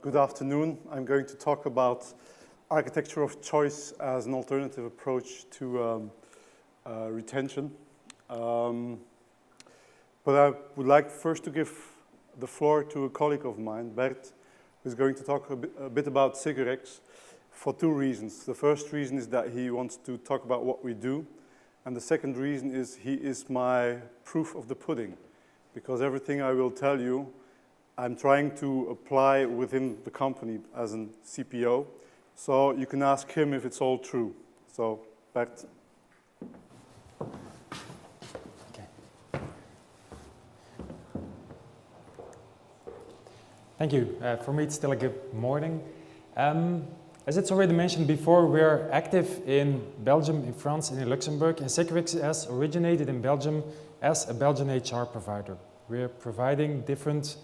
Good afternoon. I'm going to talk about architecture of choice as an alternative approach to retention. But I would like first to give the floor to a colleague of mine, Bert, who's going to talk a bit about Cigarex for two reasons. The first reason is that he wants to talk about what we do. And the second reason is he is my proof of the pudding, because everything I will tell you I'm trying to apply within the company as a CPO. So you can ask him if it's all true. So, Bert. Okay. Thank you. For me, it's still a good morning. As it's already mentioned before, we're active in Belgium, in France, and in Luxembourg. And Cigarex has originated in Belgium as a Belgian HR provider. We're providing different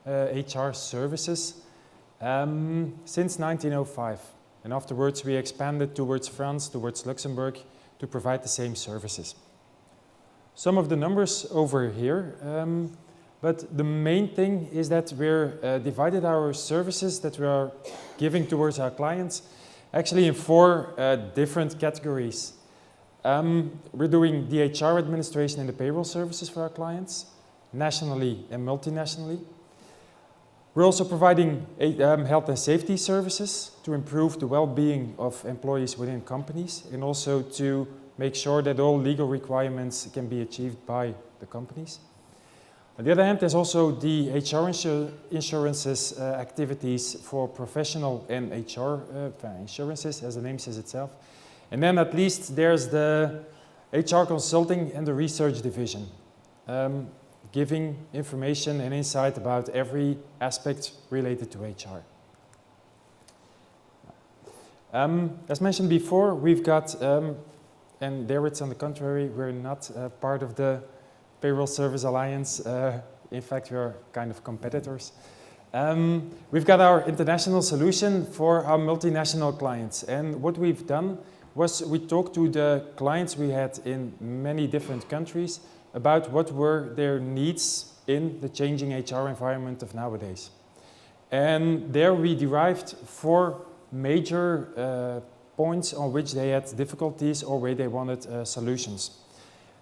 HR services since 1905, and afterwards we expanded towards France, towards Luxembourg to provide the same services. Some of the numbers over here, but the main thing is that we're divided our services that we are giving towards our clients actually in four different categories. We're doing the HR administration and the payroll services for our clients, nationally and multinationally. We're also providing health and safety services to improve the well-being of employees within companies and also to make sure that all legal requirements can be achieved by the companies. On the other hand, there's also the HR insurances activities for professional and HR insurances, as the name says itself. And then at least there's the HR consulting and the research division. Giving information and insight about every aspect related to HR. As mentioned before, we've got, and there it's on the contrary, we're not part of the Payroll Service Alliance. In fact, we are kind of competitors. We've got our international solution for our multinational clients. And what we've done was we talked to the clients we had in many different countries about what were their needs in the changing HR environment of nowadays. And there we derived four major points on which they had difficulties or where they wanted solutions.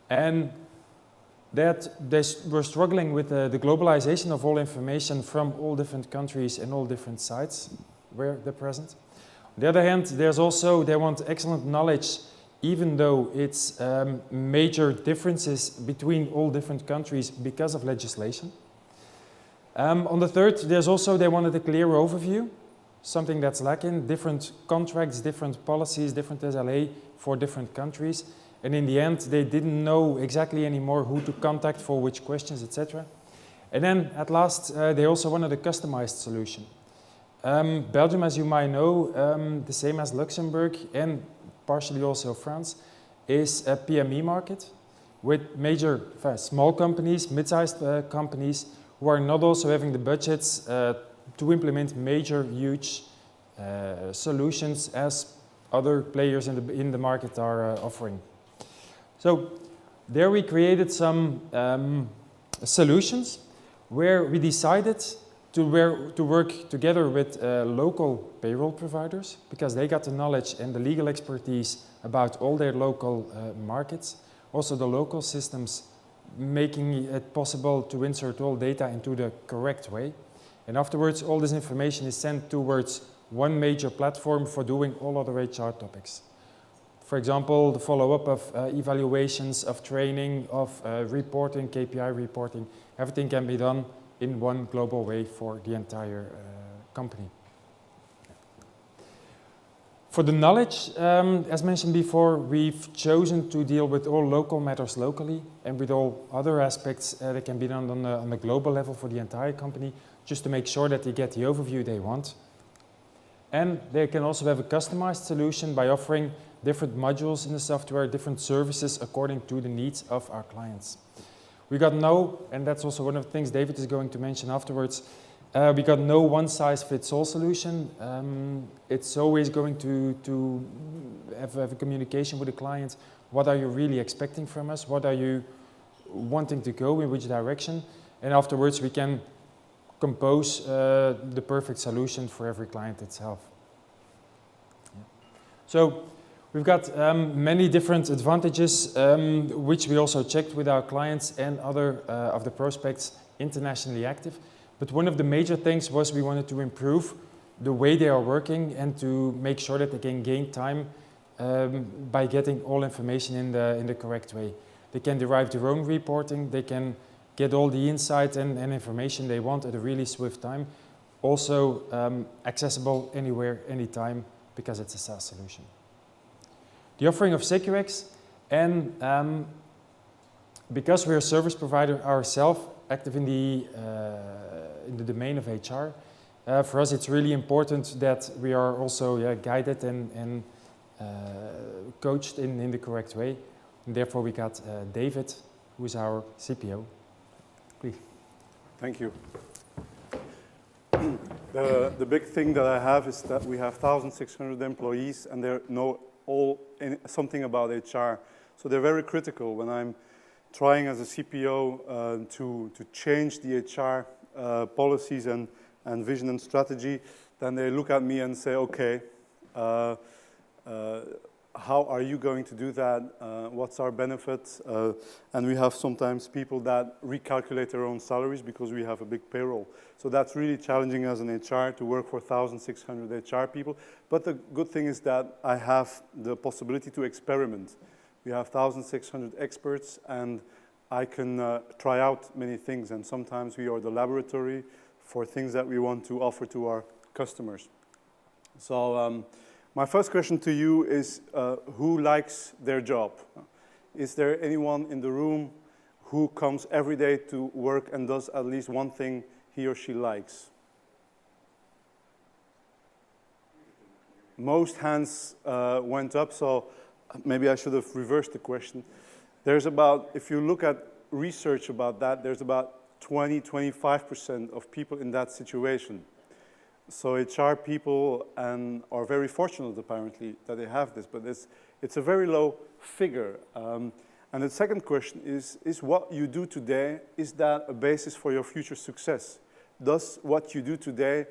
And that they were struggling with the globalization of all information from all different countries and all different sites where they're present. On the other hand, there's also, they want excellent knowledge even though it's major differences between all different countries because of legislation. On the third, there's also, they wanted a clear overview, something that's lacking, different contracts, different policies, different SLA for different countries. And in the end, they didn't know exactly anymore who to contact for which questions, etc. And then at last, they also wanted a customized solution. Belgium, as you might know, the same as Luxembourg and partially also France, is a PME market with major, small companies, mid-sized companies who are not also having the budgets to implement major, huge solutions as other players in the market are offering. So there we created some solutions where we decided to work together with local payroll providers because they got the knowledge and the legal expertise about all their local markets. Also the local systems making it possible to insert all data into the correct way. And afterwards all this information is sent towards one major platform for doing all other HR topics. For example, the follow-up of evaluations, of training, of reporting, KPI reporting, everything can be done in one global way for the entire company. For the knowledge, as mentioned before, we've chosen to deal with all local matters locally and with all other aspects that can be done on the global level for the entire company, just to make sure that they get the overview they want. And they can also have a customized solution by offering different modules in the software, different services according to the needs of our clients. We got no, and that's also one of the things David is going to mention afterwards, we got no one-size-fits-all solution. It's always going to have a communication with the client. What are you really expecting from us? What are you wanting to go in which direction? And afterwards we can compose the perfect solution for every client itself. Yeah. So we've got many different advantages, which we also checked with our clients and other of the prospects internationally active. But one of the major things was we wanted to improve the way they are working and to make sure that they can gain time by getting all information in the correct way. They can derive their own reporting, they can get all the insight and information they want at a really swift time. Also accessible anywhere, anytime, because it's a SaaS solution. The offering of Securex, and because we're a service provider ourselves, active in the domain of HR, for us it's really important that we are also guided and coached in the correct way. And therefore we got David, who is our CPO. Please. Thank you. The big thing that I have is that we have 1,600 employees and they know something about HR. So they're very critical when I'm trying as a CPO to change the HR policies and vision and strategy. Then they look at me and say, okay, how are you going to do that? What's our benefits? And we have sometimes people that recalculate their own salaries because we have a big payroll. So that's really challenging as an HR to work for 1,600 HR people. But the good thing is that I have the possibility to experiment. We have 1,600 experts and I can try out many things. And sometimes we are the laboratory for things that we want to offer to our customers. So my first question to you is, who likes their job? Is there anyone in the room who comes every day to work and does at least one thing he or she likes? Most hands went up, so maybe I should have reversed the question. There's about, if you look at research about that, there's about 20–25% of people in that situation. So HR people are very fortunate, apparently, that they have this, but it's a very low figure. And the second question is what you do today, is that a basis for your future success? Does what you do today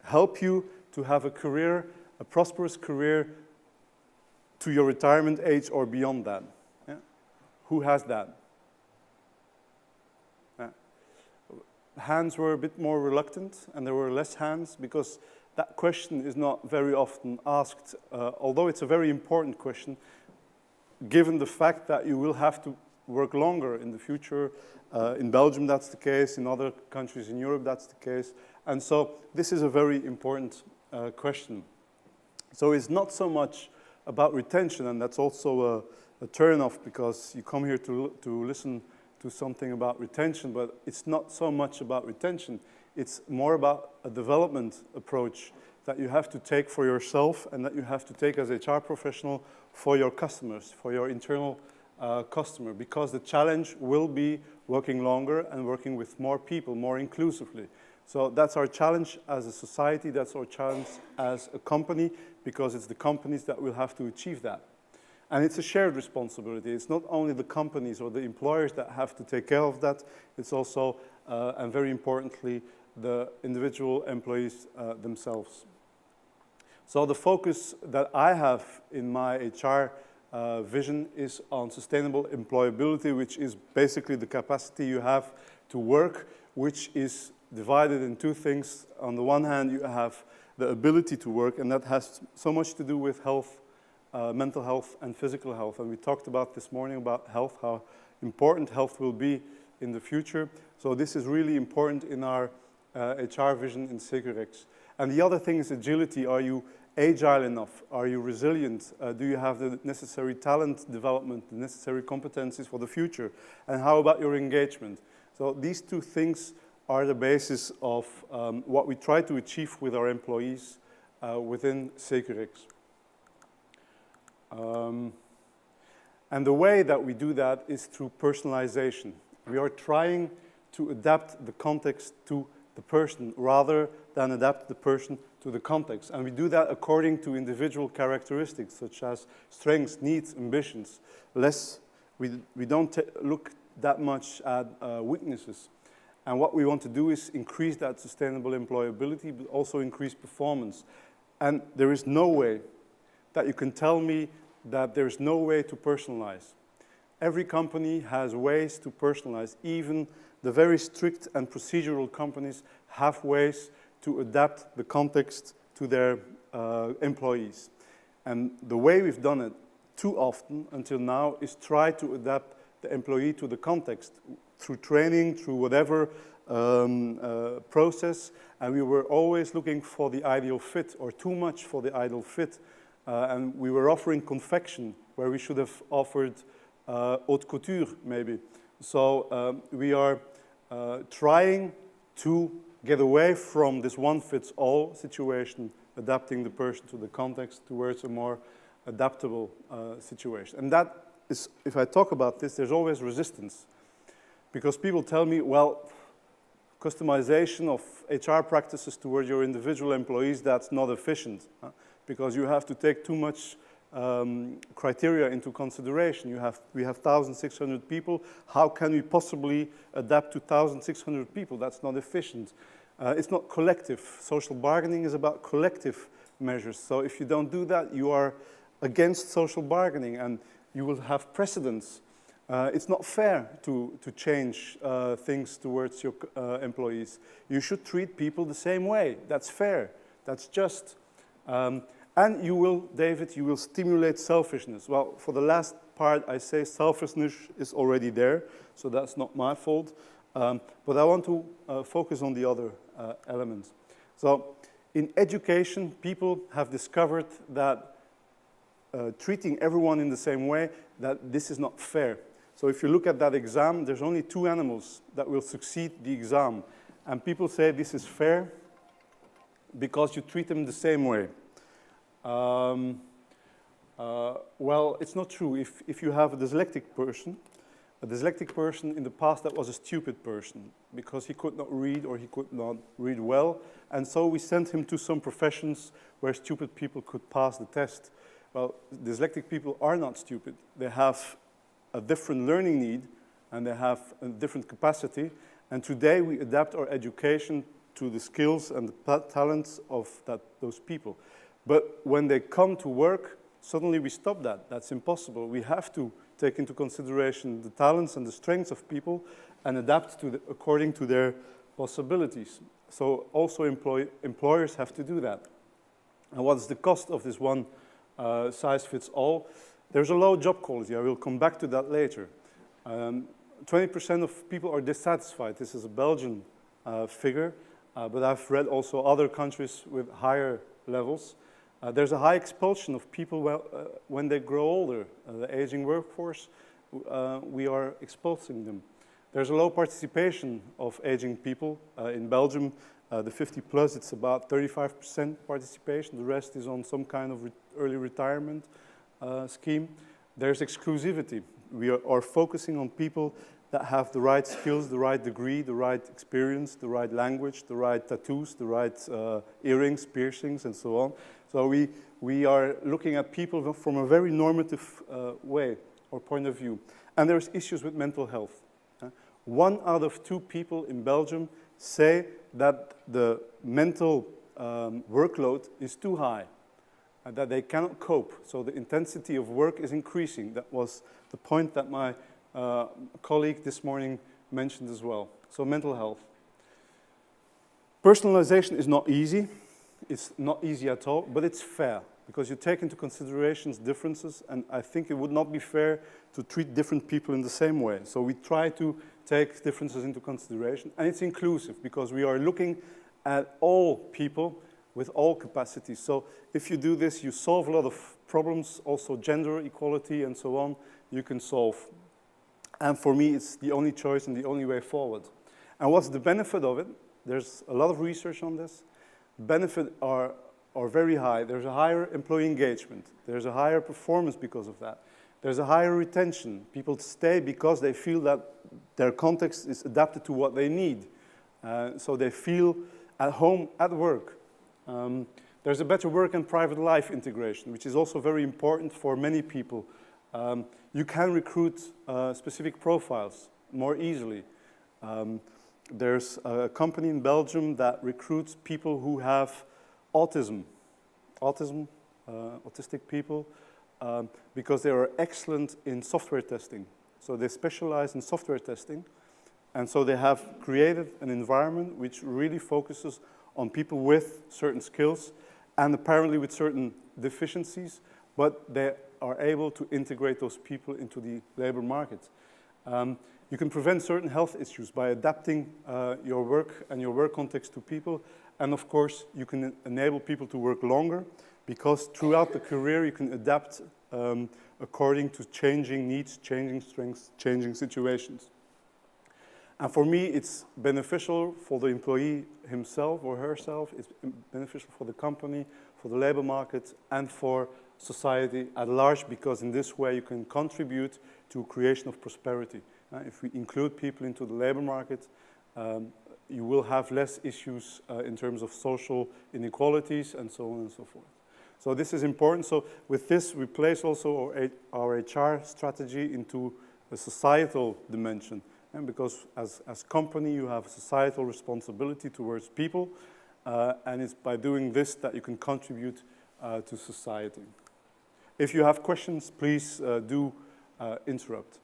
help you to have a career, a prosperous career, to your retirement age or beyond that? Yeah? Who has that? Hands were a bit more reluctant and there were less hands because that question is not very often asked, although it's a very important question, given the fact that you will have to work longer in the future. In Belgium that's the case, in other countries in Europe that's the case, and so this is a very important question. So it's not so much about retention, and that's also a turn-off because you come here to listen to something about retention, but it's not so much about retention. It's more about a development approach that you have to take for yourself and that you have to take as a HR professional for your customers, for your internal customer, because the challenge will be working longer and working with more people, more inclusively. So that's our challenge as a society, that's our challenge as a company, because it's the companies that will have to achieve that. And it's a shared responsibility. It's not only the companies or the employers that have to take care of that, it's also, and very importantly, the individual employees themselves. So the focus that I have in my HR vision is on sustainable employability, which is basically the capacity you have to work, which is divided in two things. On the one hand, you have the ability to work, and that has so much to do with health, mental health and physical health. And we talked about this morning about health, how important health will be in the future. So this is really important in our HR vision in Securex. And the other thing is agility. Are you agile enough? Are you resilient? Do you have the necessary talent development, the necessary competencies for the future? And how about your engagement? So these two things are the basis of what we try to achieve with our employees within Securex. And the way that we do that is through personalization. We are trying to adapt the context to the person rather than adapt the person to the context. And we do that according to individual characteristics such as strengths, needs, ambitions. We don't look that much at weaknesses. And what we want to do is increase that sustainable employability, but also increase performance. And there is no way that you can tell me that there is no way to personalize. Every company has ways to personalize. Even the very strict and procedural companies have ways to adapt the context to their employees. And the way we've done it too often until now is try to adapt the employee to the context through training, through whatever process, and we were always looking for the ideal fit, or too much for the ideal fit. And we were offering confection where we should have offered haute couture, maybe. So we are trying to get away from this one-fits-all situation, adapting the person to the context towards a more adaptable situation. And that is, if I talk about this, there's always resistance. Because people tell me, well, customization of HR practices towards your individual employees, that's not efficient. Because you have to take too much criteria into consideration. We have 1,600 people. How can we possibly adapt to 1,600 people? That's not efficient. It's not collective. Social bargaining is about collective measures. So if you don't do that, you are against social bargaining and you will have precedents. It's not fair to change things towards your employees. You should treat people the same way. That's fair. That's just. And you will, David, you will stimulate selfishness. Well, for the last part, I say selfishness is already there, so that's not my fault. But I want to focus on the other elements. So in education, people have discovered that treating everyone in the same way, that this is not fair. So if you look at that exam, there's only 2 animals that will succeed the exam. And people say this is fair because you treat them the same way. Well, it's not true. If you have a dyslexic person in the past, that was a stupid person because he could not read or he could not read well. And so we sent him to some professions where stupid people could pass the test. Well, dyslexic people are not stupid. They have a different learning need and they have a different capacity. And today we adapt our education to the skills and the talents of those people. But when they come to work, suddenly we stop that. That's impossible. We have to take into consideration the talents and the strengths of people and adapt to according to their possibilities. So also employers have to do that. And what is the cost of this one size fits all? There's a low job quality. I will come back to that later. 20% of people are dissatisfied. This is a Belgian figure, but I've read also other countries with higher levels. There's a high expulsion of people when they grow older. The aging workforce, we are expulsing them. There's a low participation of aging people. In Belgium, the 50 plus, it's about 35% participation. The rest is on some kind of early retirement scheme. There's exclusivity. We are focusing on people that have the right skills, the right degree, the right experience, the right language, the right tattoos, the right earrings, piercings, and so on. So we are looking at people from a very normative way or point of view. And there's issues with mental health. 1 out of 2 people in Belgium say that the mental workload is too high, and that they cannot cope. So the intensity of work is increasing. That was the point that my colleague this morning mentioned as well. So mental health. Personalization is not easy. It's not easy at all, but it's fair because you take into consideration differences, and I think it would not be fair to treat different people in the same way. So we try to take differences into consideration, and it's inclusive because we are looking at all people with all capacities. So if you do this, you solve a lot of problems, also gender equality and so on, you can solve. And for me, it's the only choice and the only way forward. And what's the benefit of it? There's a lot of research on this. Benefits are very high. There's a higher employee engagement. There's a higher performance because of that. There's a higher retention. People stay because they feel that their context is adapted to what they need. So they feel at home at work. There's a better work and private life integration, which is also very important for many people. You can recruit specific profiles more easily. there's a company in Belgium that recruits people who have autistic people, because they are excellent in software testing. So they specialize in software testing, and so they have created an environment which really focuses on people with certain skills and apparently with certain deficiencies, but they are able to integrate those people into the labor market. You can prevent certain health issues by adapting your work and your work context to people, and of course you can enable people to work longer, because throughout the career you can adapt according to changing needs, changing strengths, changing situations. And for me, it's beneficial for the employee himself or herself, it's beneficial for the company, for the labor market, and for society at large, because in this way you can contribute to creation of prosperity. If we include people into the labor market, you will have less issues in terms of social inequalities and so on and so forth. So this is important. So with this, we place also our HR strategy into a societal dimension. And because as company, you have a societal responsibility towards people, and it's by doing this that you can contribute to society. If you have questions, please do interrupt.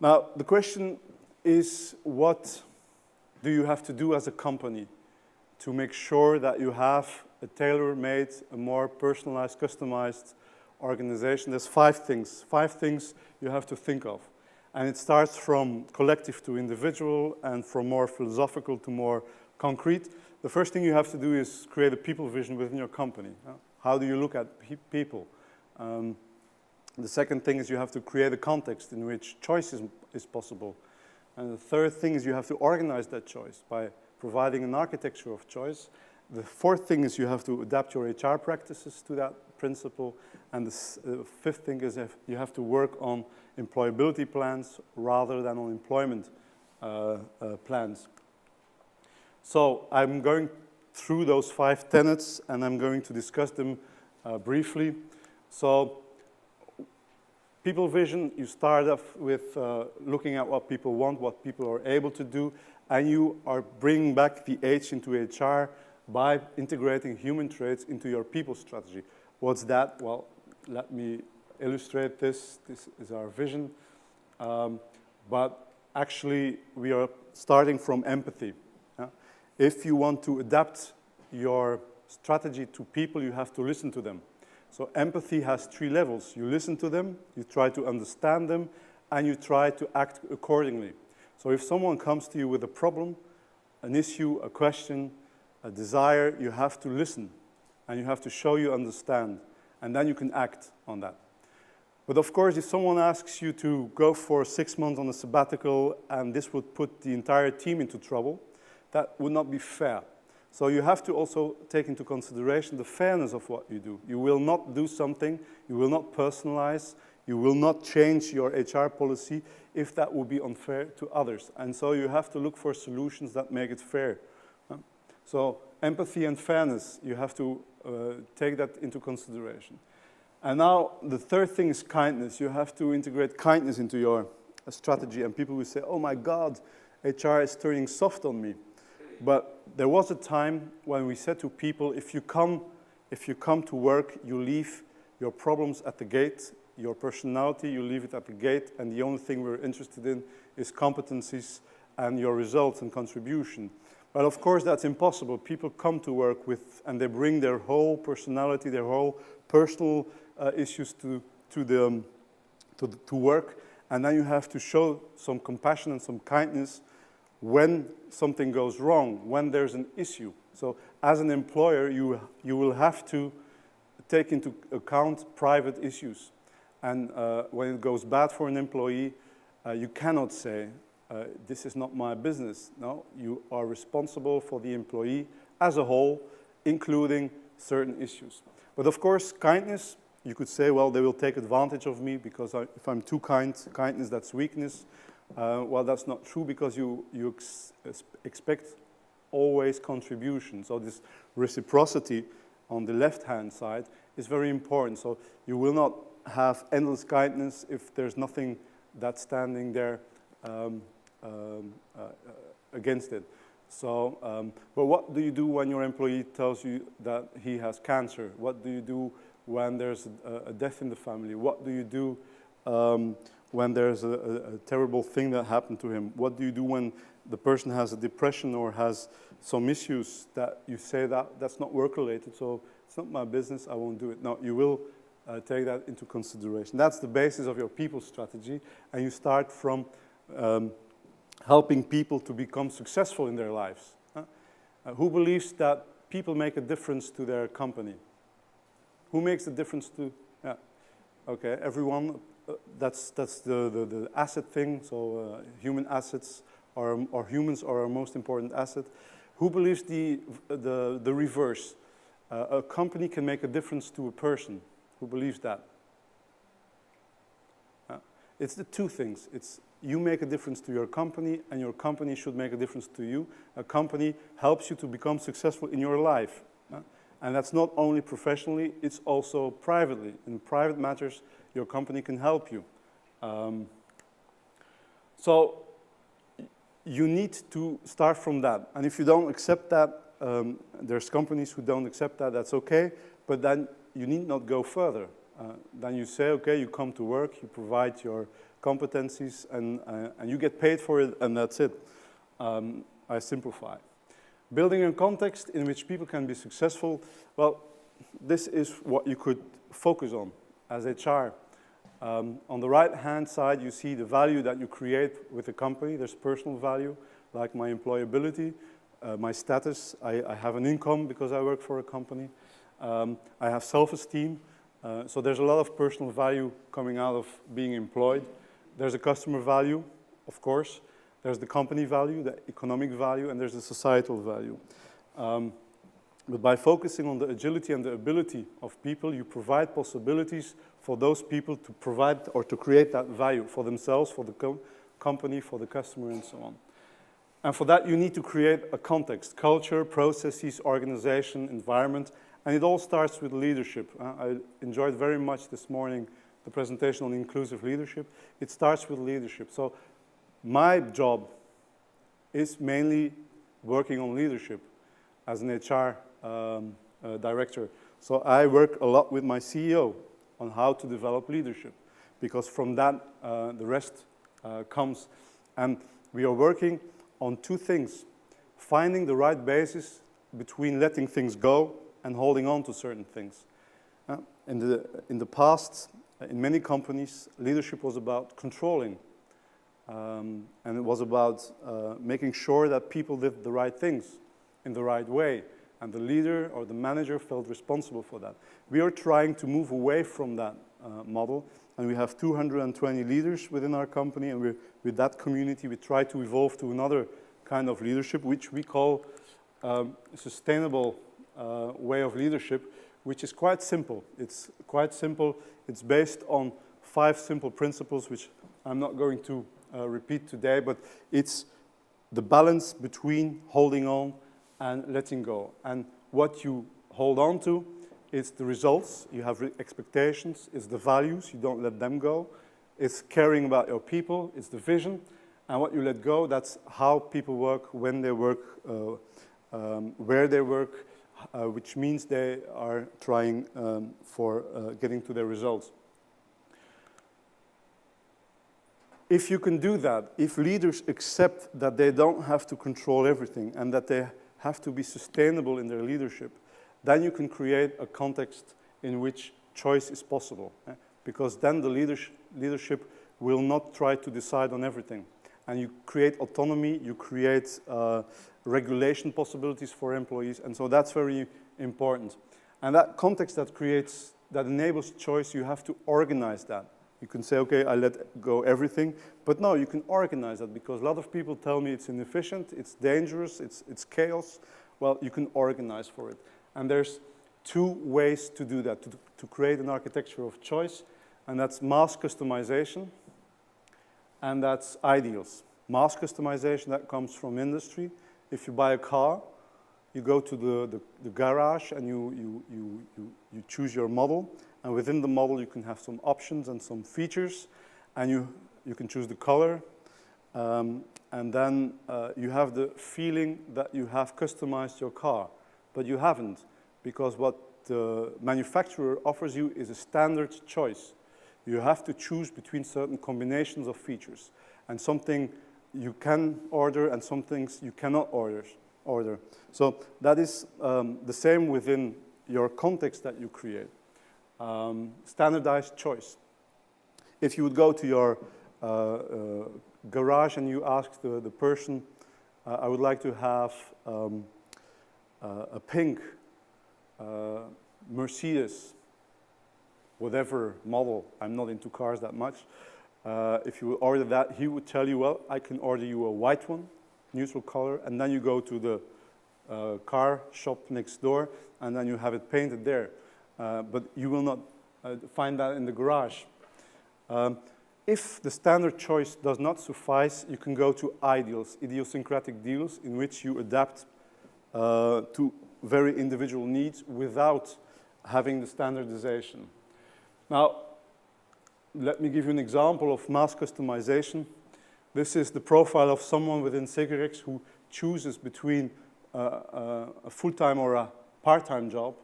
Now, the question is, what do you have to do as a company to make sure that you have a tailor-made, a more personalized, customized organization? There's five things you have to think of. And it starts from collective to individual and from more philosophical to more concrete. The first thing you have to do is create a people vision within your company. How do you look at people? The second thing is you have to create a context in which choice is possible. And the third thing is you have to organize that choice by providing an architecture of choice. The fourth thing is you have to adapt your HR practices to that principle. And the fifth thing is you have to work on employability plans rather than on employment plans. So I'm going through those 5 tenets, and I'm going to discuss them briefly. So people vision, you start off with looking at what people want, what people are able to do, and you are bringing back the H into HR by integrating human traits into your people strategy. What's that? Well, let me illustrate this. This is our vision. But actually, we are starting from empathy. If you want to adapt your strategy to people, you have to listen to them. So empathy has 3 levels. You listen to them, you try to understand them, and you try to act accordingly. So if someone comes to you with a problem, an issue, a question, a desire, you have to listen, and you have to show you understand, and then you can act on that. But of course, if someone asks you to go for 6 months on a sabbatical, and this would put the entire team into trouble, that would not be fair. So you have to also take into consideration the fairness of what you do. You will not do something, you will not personalize, you will not change your HR policy if that would be unfair to others. And so you have to look for solutions that make it fair. So empathy and fairness, you have to take that into consideration. And now the third thing is kindness. You have to integrate kindness into your strategy. And people will say, oh my God, HR is turning soft on me. But there was a time when we said to people, if you come to work, you leave your problems at the gate, your personality, you leave it at the gate, and the only thing we're interested in is competencies and your results and contribution. But of course, that's impossible. People come to work with, and they bring their whole personality, their whole personal issues to work, and then you have to show some compassion and some kindness when something goes wrong, when there's an issue. So as an employer, you will have to take into account private issues. And when it goes bad for an employee, you cannot say, this is not my business. No, you are responsible for the employee as a whole, including certain issues. But of course, kindness, you could say, well, they will take advantage of me because if I'm too kind, kindness, that's weakness. Well, that's not true, because you expect always contribution. So this reciprocity on the left-hand side is very important. So you will not have endless kindness if there's nothing that's standing there against it. So, but what do you do when your employee tells you that he has cancer? What do you do when there's a death in the family? What do you do when there's a terrible thing that happened to him? What do you do when the person has a depression or has some issues that you say that that's not work-related, so it's not my business, I won't do it? No, you will take that into consideration. That's the basis of your people strategy, and you start from helping people to become successful in their lives. Who believes that people make a difference to their company? Who makes a difference to, yeah, okay, everyone, that's the asset thing, so human assets, or humans are our most important asset. Who believes the reverse? A company can make a difference to a person. Who believes that? It's the two things. It's you make a difference to your company, and your company should make a difference to you. A company helps you to become successful in your life. And that's not only professionally, it's also privately. In private matters, your company can help you. So you need to start from that. And if you don't accept that, there's companies who don't accept that, that's okay. But then you need not go further. Then you say, okay, you come to work, you provide your competencies, and you get paid for it, and that's it. I simplify. Building a context in which people can be successful, well, this is what you could focus on as HR. On the right-hand side, you see the value that you create with the company. There's personal value, like my employability, my status. I have an income because I work for a company. I have self-esteem. So there's a lot of personal value coming out of being employed. There's a customer value, of course. There's the company value, the economic value, and there's the societal value. But by focusing on the agility and the ability of people, you provide possibilities for those people to provide or to create that value for themselves, for the company, for the customer, and so on. And for that, you need to create a context, culture, processes, organization, environment, and it all starts with leadership. I enjoyed very much this morning the presentation on inclusive leadership. It starts with leadership. So my job is mainly working on leadership as an HR director. So I work a lot with my CEO on how to develop leadership, because from that the rest comes. And we are working on two things: finding the right basis between letting things go and holding on to certain things. In the past, in many companies, leadership was about controlling. And it was about making sure that people did the right things in the right way. And the leader or the manager felt responsible for that. We are trying to move away from that model. And we have 220 leaders within our company. And with that community, we try to evolve to another kind of leadership, which we call sustainable way of leadership, which is quite simple. It's quite simple. It's based on 5 simple principles, which I'm not going to repeat today, but it's the balance between holding on and letting go. And what you hold on to is the results. You have expectations. It's the values. You don't let them go. It's caring about your people. It's the vision. And what you let go, that's how people work, when they work, where they work, which means they are trying for getting to their results. If you can do that, if leaders accept that they don't have to control everything and that they have to be sustainable in their leadership, then you can create a context in which choice is possible. Because then the leadership will not try to decide on everything. And you create autonomy, you create regulation possibilities for employees, and so that's very important. And that context that enables choice, you have to organize that. You can say, okay, I let go everything, but no, you can organize that, because a lot of people tell me it's inefficient, it's dangerous, it's chaos. Well, you can organize for it. And there's 2 ways to do that, to create an architecture of choice, and that's mass customization, and that's ideals. Mass customization, that comes from industry. If you buy a car, you go to the garage and you choose your model. And within the model, you can have some options and some features. And you can choose the color. And then you have the feeling that you have customized your car, but you haven't, because what the manufacturer offers you is a standard choice. You have to choose between certain combinations of features, and something you can order and some things you cannot order. So that is the same within your context that you create. Standardized choice. If you would go to your garage and you ask the person, I would like to have a pink Mercedes, whatever model, I'm not into cars that much. If you would order that, he would tell you, well, I can order you a white one, neutral color, and then you go to the car shop next door, and then you have it painted there. But you will not find that in the garage. If the standard choice does not suffice, you can go to ideals, idiosyncratic deals, in which you adapt to very individual needs without having the standardization. Now, let me give you an example of mass customization. This is the profile of someone within Cigarex who chooses between a full-time or a part-time job,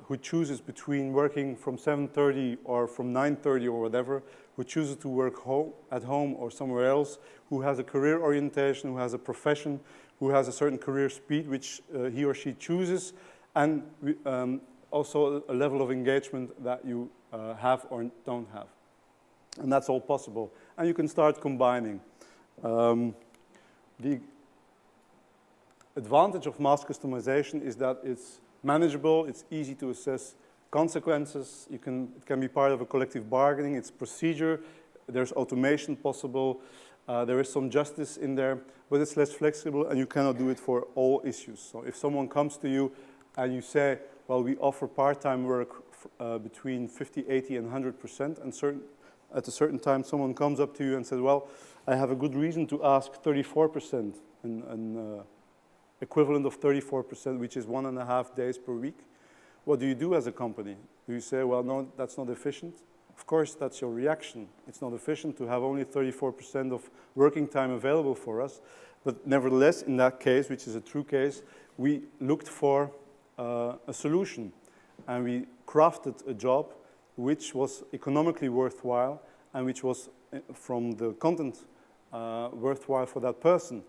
who chooses between working from 7:30 or from 9:30 or whatever, who chooses to work at home or somewhere else, who has a career orientation, who has a profession, who has a certain career speed which he or she chooses, and also a level of engagement that you have or don't have. And that's all possible. And you can start combining. The advantage of mass customization is that it's manageable, it's easy to assess consequences, it can be part of a collective bargaining, it's procedure, there's automation possible, there is some justice in there, but it's less flexible and you cannot do it for all issues. So if someone comes to you and you say, well, we offer part-time work between 50, 80 and 100%, and at a certain time someone comes up to you and says, well, I have a good reason to ask 34%, an equivalent of 34%, which is 1.5 days per week. What do you do as a company? Do you say, well, no, that's not efficient? Of course, that's your reaction. It's not efficient to have only 34% of working time available for us. But nevertheless, in that case, which is a true case, we looked for a solution. And we crafted a job which was economically worthwhile and which was, from the content, worthwhile for that person.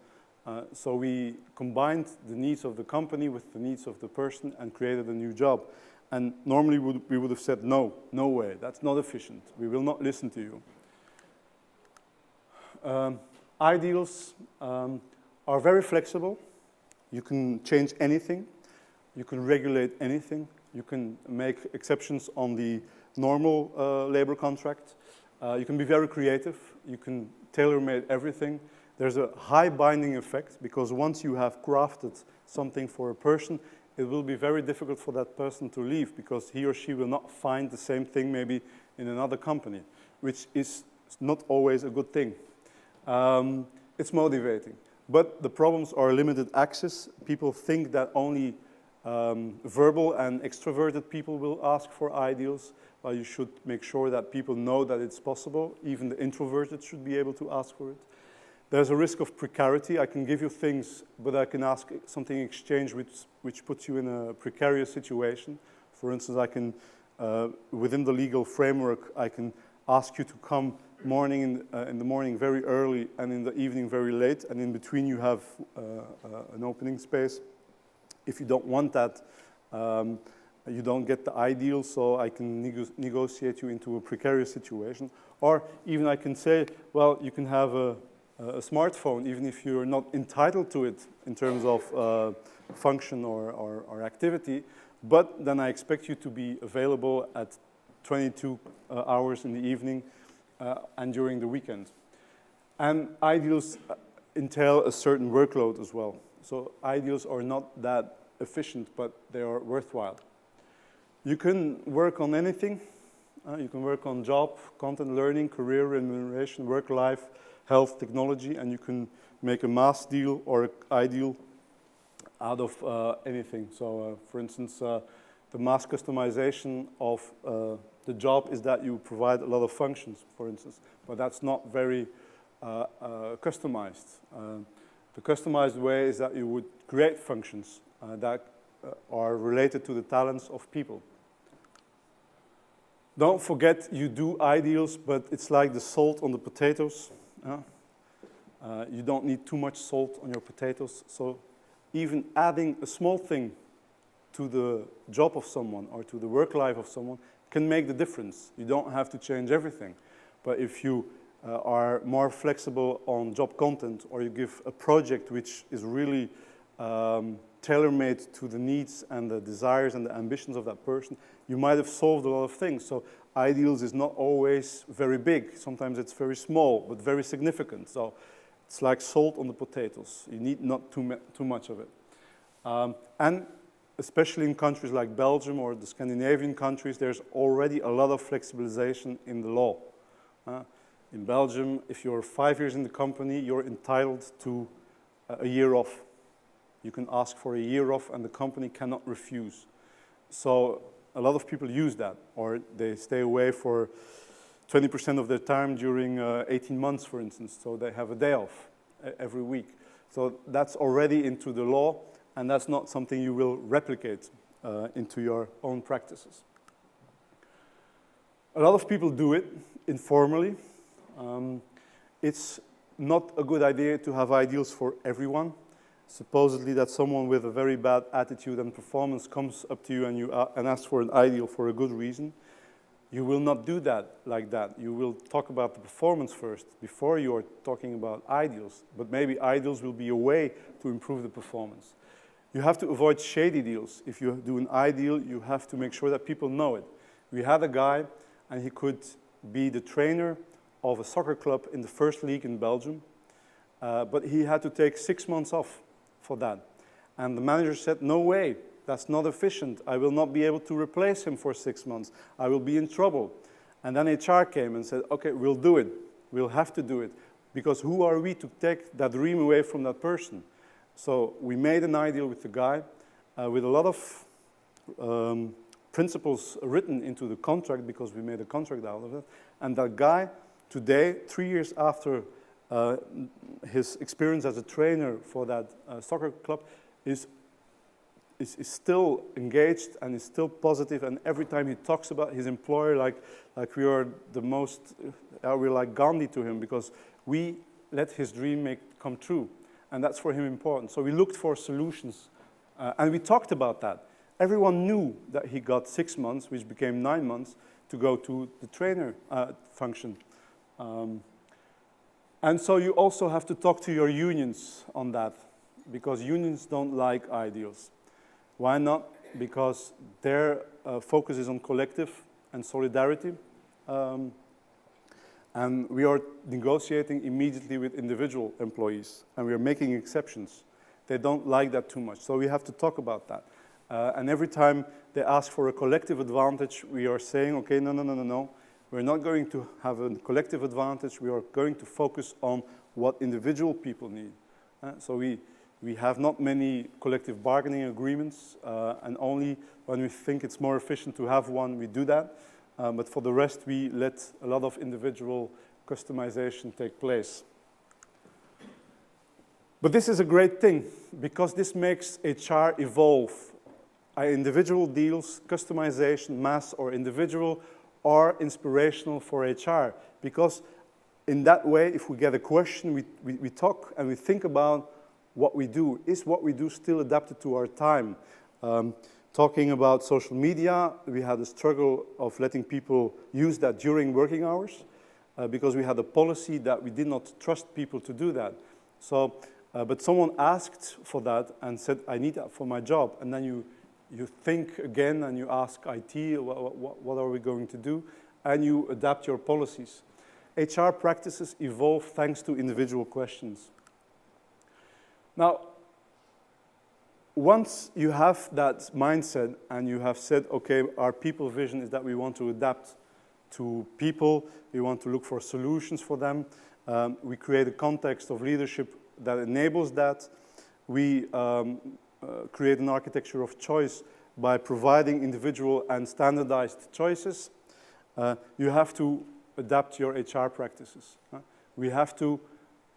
So we combined the needs of the company with the needs of the person and created a new job. And normally we would have said, no, no way, that's not efficient. We will not listen to you. Ideals are very flexible. You can change anything. You can regulate anything. You can make exceptions on the normal labor contract. You can be very creative. You can tailor-make everything. There's a high binding effect because once you have crafted something for a person, it will be very difficult for that person to leave because he or she will not find the same thing maybe in another company, which is not always a good thing. It's motivating. But the problems are limited access. People think that only verbal and extroverted people will ask for ideals. Well, you should make sure that people know that it's possible. Even the introverted should be able to ask for it. There's a risk of precarity. I can give you things, but I can ask something in exchange which puts you in a precarious situation. For instance, I can, within the legal framework, I can ask you to come in the morning very early and in the evening very late, and in between you have an opening space. If you don't want that, you don't get the ideal, so I can negotiate you into a precarious situation. Or even I can say, well, you can have a smartphone, even if you're not entitled to it in terms of function or activity, but then I expect you to be available at 22 hours in the evening and during the weekend. And ideals entail a certain workload as well. So ideals are not that efficient, but they are worthwhile. You can work on anything. You can work on job, content learning, career, remuneration, work life, health, technology, and you can make a mass deal or an ideal out of anything. So, for instance, the mass customization of the job is that you provide a lot of functions, for instance, but that's not very customized. The customized way is that you would create functions that are related to the talents of people. Don't forget, you do ideals, but it's like the salt on the potatoes. You don't need too much salt on your potatoes, so even adding a small thing to the job of someone or to the work life of someone can make the difference. You don't have to change everything. But if you are more flexible on job content, or you give a project which is really tailor-made to the needs and the desires and the ambitions of that person, you might have solved a lot of things. So ideals is not always very big. Sometimes it's very small, but very significant. So it's like salt on the potatoes. You need not too much of it. And especially in countries like Belgium or the Scandinavian countries, there's already a lot of flexibilization in the law. In Belgium, if you're 5 years in the company, you're entitled to a year off. You can ask for a year off and the company cannot refuse. So a lot of people use that, or they stay away for 20% of their time during 18 months, for instance. So they have a day off every week. So that's already into the law, and that's not something you will replicate into your own practices. A lot of people do it informally. It's not a good idea to have ideals for everyone. Supposedly that someone with a very bad attitude and performance comes up to you and asks for an ideal for a good reason. You will not do that like that. You will talk about the performance first before you are talking about ideals. But maybe ideals will be a way to improve the performance. You have to avoid shady deals. If you do an ideal, you have to make sure that people know it. We had a guy, and he could be the trainer of a soccer club in the first league in Belgium, but he had to take 6 months off for that. And the manager said, no way, that's not efficient. I will not be able to replace him for 6 months. I will be in trouble. And then HR came and said, okay, we'll do it. We'll have to do it. Because who are we to take that dream away from that person? So we made an ideal with the guy with a lot of principles written into the contract, because we made a contract out of it. And that guy, today, 3 years after his experience as a trainer for that soccer club, is still engaged and is still positive. And every time he talks about his employer, like we are the most, we're like Gandhi to him, because we let his dream come true. And that's for him important. So we looked for solutions, and we talked about that. Everyone knew that he got 6 months, which became 9 months, to go to the trainer function. And so you also have to talk to your unions on that, because unions don't like ideals. Why not? Because their focus is on collective and solidarity. And we are negotiating immediately with individual employees, and we are making exceptions. They don't like that too much, so we have to talk about that. And every time they ask for a collective advantage, we are saying, okay, no. We're not going to have a collective advantage. We are going to focus on what individual people need. So we have not many collective bargaining agreements, and only when we think it's more efficient to have one, we do that. But for the rest, we let a lot of individual customization take place. But this is a great thing, because this makes HR evolve. Individual deals, customization, mass or individual, are inspirational for HR. Because in that way, if we get a question, we talk and we think about what we do. Is what we do still adapted to our time? Talking about social media, we had a struggle of letting people use that during working hours, because we had a policy that we did not trust people to do that. So, but someone asked for that and said, I need that for my job. And then you think again and you ask IT, what are we going to do? And you adapt your policies. HR practices evolve thanks to individual questions. Now, once you have that mindset and you have said, okay, our people vision is that we want to adapt to people, we want to look for solutions for them, we create a context of leadership that enables that, we create an architecture of choice by providing individual and standardized choices, you have to adapt your HR practices. We have to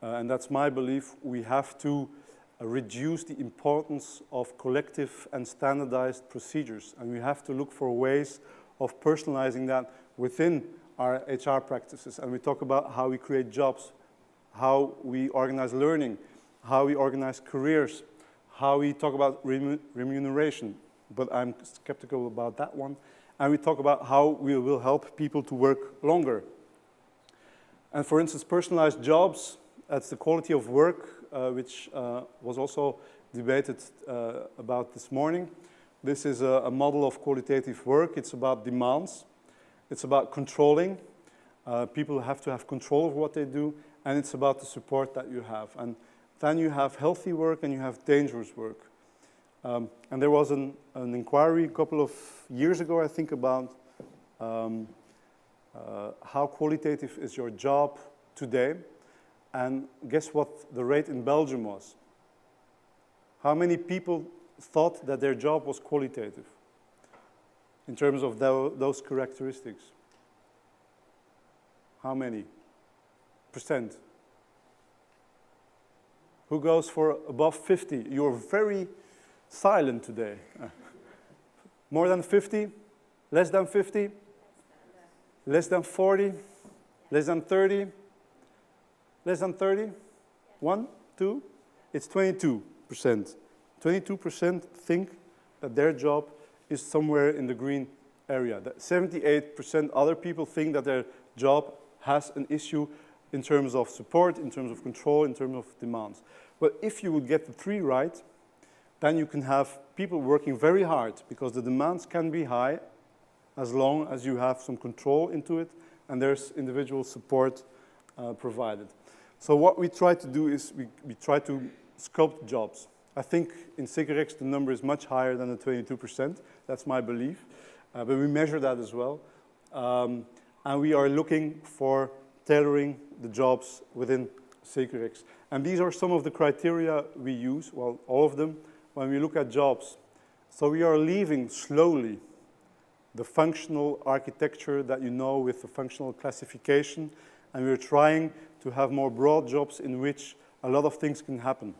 and that's my belief, we have to reduce the importance of collective and standardized procedures, and we have to look for ways of personalizing that within our HR practices. And we talk about how we create jobs, how we organize learning, how we organize careers, how we talk about remuneration, but I'm skeptical about that one. And we talk about how we will help people to work longer. And for instance, personalized jobs, that's the quality of work, which was also debated about this morning. This is a model of qualitative work. It's about demands. It's about controlling. People have to have control of what they do, and it's about the support that you have. And then you have healthy work and you have dangerous work. And there was an inquiry a couple of years ago, I think, about how qualitative is your job today. And guess what the rate in Belgium was? How many people thought that their job was qualitative in terms of those characteristics? How many percent? Who goes for above 50? You're very silent today. More than 50? Less than 50? Less than 40? Less than 30? Less than 30? 1? 2? It's 22%. 22% think that their job is somewhere in the green area. That 78% other people think that their job has an issue in terms of support, in terms of control, in terms of demands. But if you would get the 3 right, then you can have people working very hard, because the demands can be high as long as you have some control into it and there's individual support provided. So what we try to do is we try to sculpt jobs. I think in Cigarex the number is much higher than the 22%. That's my belief. But we measure that as well. And we are looking for tailoring the jobs within Cigarex. And these are some of the criteria we use, well, all of them, when we look at jobs. So we are leaving slowly the functional architecture that you know with the functional classification, and we're trying to have more broad jobs in which a lot of things can happen.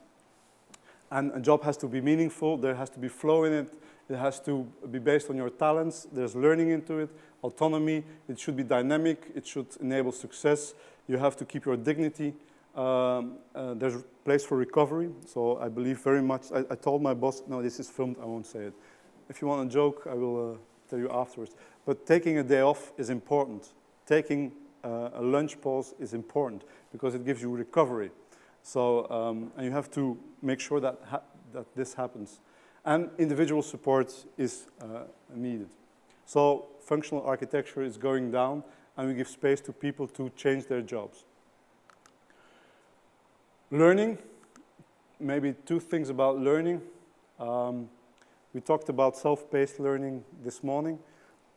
And a job has to be meaningful, there has to be flow in it, it has to be based on your talents, there's learning into it, autonomy, it should be dynamic, it should enable success, you have to keep your dignity, there's a place for recovery, so I believe very much, I told my boss, no, this is filmed, I won't say it. If you want a joke, I will tell you afterwards. But taking a day off is important. Taking a lunch pause is important because it gives you recovery. So, and you have to make sure that this happens. And individual support is needed. So functional architecture is going down, and we give space to people to change their jobs. Learning, maybe 2 things about learning. We talked about self-paced learning this morning.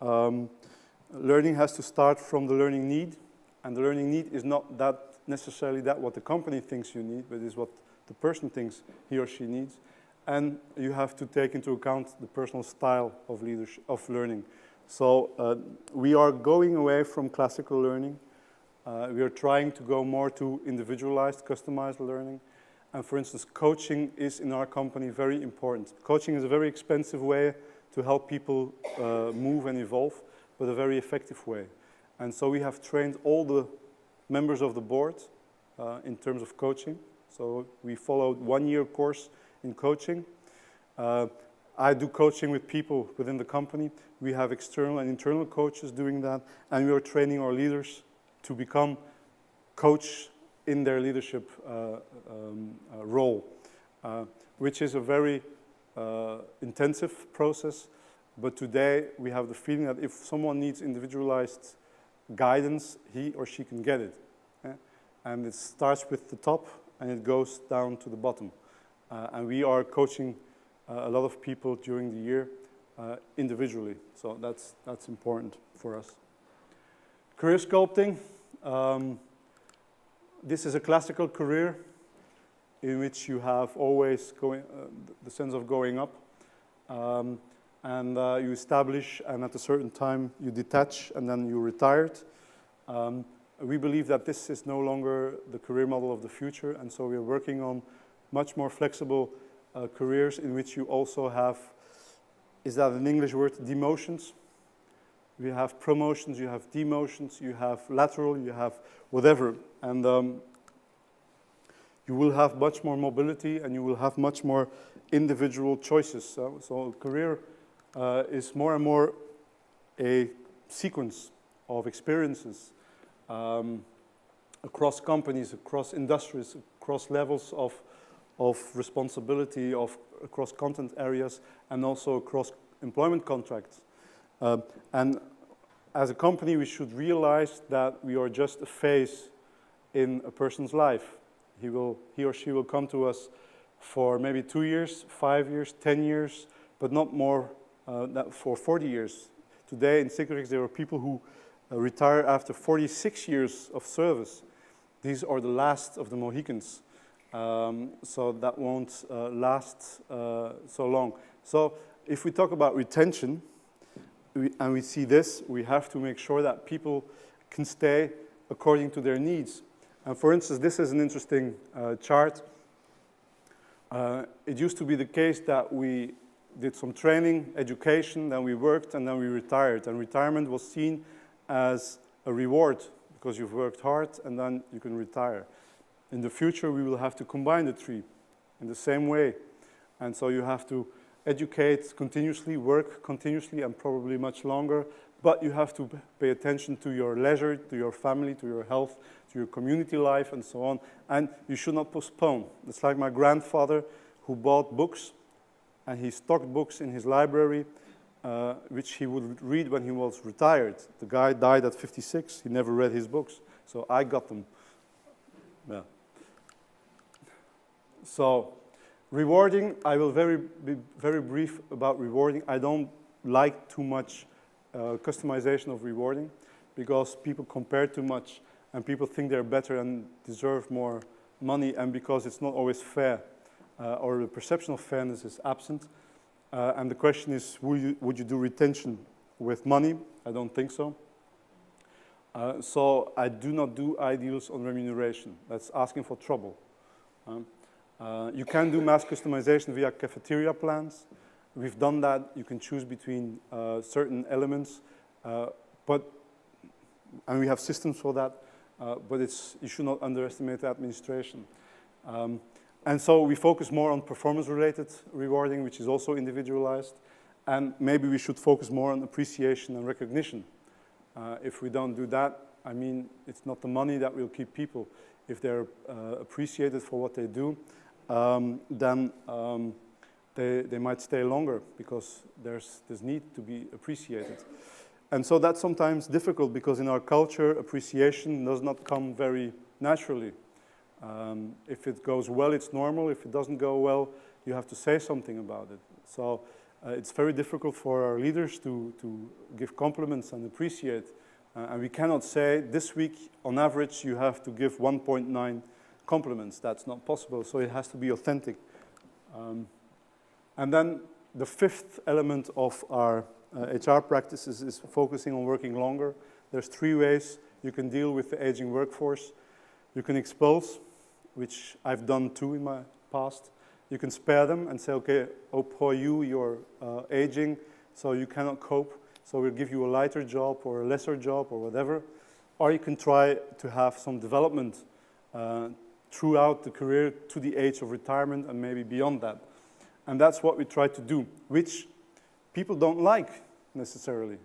Learning has to start from the learning need, and the learning need is not that necessarily that what the company thinks you need, but is what the person thinks he or she needs. And you have to take into account the personal style of leadership, of learning. So we are going away from classical learning. We are trying to go more to individualized, customized learning. And for instance, coaching is in our company very important. Coaching is a very expensive way to help people move and evolve, but a very effective way. And so we have trained all the members of the board in terms of coaching. So we followed 1-year course in coaching. I do coaching with people within the company. We have external and internal coaches doing that, and we are training our leaders to become coach in their leadership role, which is a very intensive process. But today we have the feeling that if someone needs individualized guidance, he or she can get it. And it starts with the top and it goes down to the bottom. And we are coaching a lot of people during the year individually. So that's important for us. Career sculpting. This is a classical career in which you have always the sense of going up. And you establish, and at a certain time you detach, and then you retired. A we believe that this is no longer the career model of the future, and so we are working on much more flexible careers in which you also have, is that an English word, demotions? You have promotions, you have demotions, you have lateral, you have whatever. And you will have much more mobility and you will have much more individual choices. So a career is more and more a sequence of experiences across companies, across industries, across levels of responsibility, across content areas, and also across employment contracts. And as a company, we should realize that we are just a phase in a person's life. He or she will come to us for maybe 2 years, 5 years, 10 years, but not more for 40 years. Today in Cicatrix, there are people who retire after 46 years of service. These are the last of the Mohicans. So that won't last so long. So if we talk about retention, and we see this, we have to make sure that people can stay according to their needs. And for instance, this is an interesting chart. It used to be the case that we did some training, education, then we worked, and then we retired. And retirement was seen as a reward because you've worked hard and then you can retire. In the future, we will have to combine the three in the same way. And so you have to educate continuously, work continuously, and probably much longer. But you have to pay attention to your leisure, to your family, to your health, to your community life, and so on. And you should not postpone. It's like my grandfather who bought books, and he stocked books in his library, which he would read when he was retired. The guy died at 56. He never read his books. So I got them. Yeah. So rewarding, I will be very brief about rewarding. I don't like too much customization of rewarding because people compare too much and people think they're better and deserve more money, and because it's not always fair or the perception of fairness is absent. And the question is, would you do retention with money? I don't think so. So I do not do ideals on remuneration. That's asking for trouble. You can do mass customization via cafeteria plans. We've done that. You can choose between certain elements, and we have systems for that, but you should not underestimate the administration. And so we focus more on performance-related rewarding, which is also individualized, and maybe we should focus more on appreciation and recognition. If we don't do that, I mean, it's not the money that will keep people. If they're appreciated for what they do, then they might stay longer because there's this need to be appreciated. And so that's sometimes difficult because in our culture, appreciation does not come very naturally. If it goes well, it's normal. If it doesn't go well, you have to say something about it. So it's very difficult for our leaders to give compliments and appreciate. And we cannot say, this week, on average, you have to give 1.9 compliments. That's not possible, so it has to be authentic. And then the fifth element of our HR practices is focusing on working longer. There's 3 ways you can deal with the aging workforce. You can expose, which I've done too in my past. You can spare them and say, okay, for you, you're aging, so you cannot cope. So we'll give you a lighter job or a lesser job or whatever. Or you can try to have some development throughout the career to the age of retirement and maybe beyond that. And that's what we try to do, which people don't like necessarily.